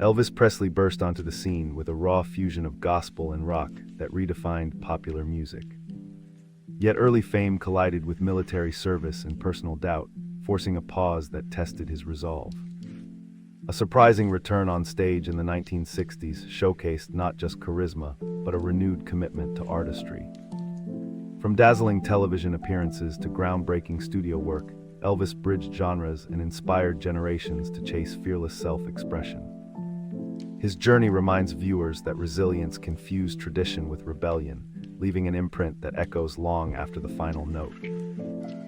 Elvis Presley burst onto the scene with a raw fusion of gospel and rock that redefined popular music. Yet early fame collided with military service and personal doubt, forcing a pause that tested his resolve. A surprising return on stage in the 1960s showcased not just charisma, but a renewed commitment to artistry. From dazzling television appearances to groundbreaking studio work, Elvis bridged genres and inspired generations to chase fearless self-expression. His journey reminds viewers that resilience can fuse tradition with rebellion, leaving an imprint that echoes long after the final note.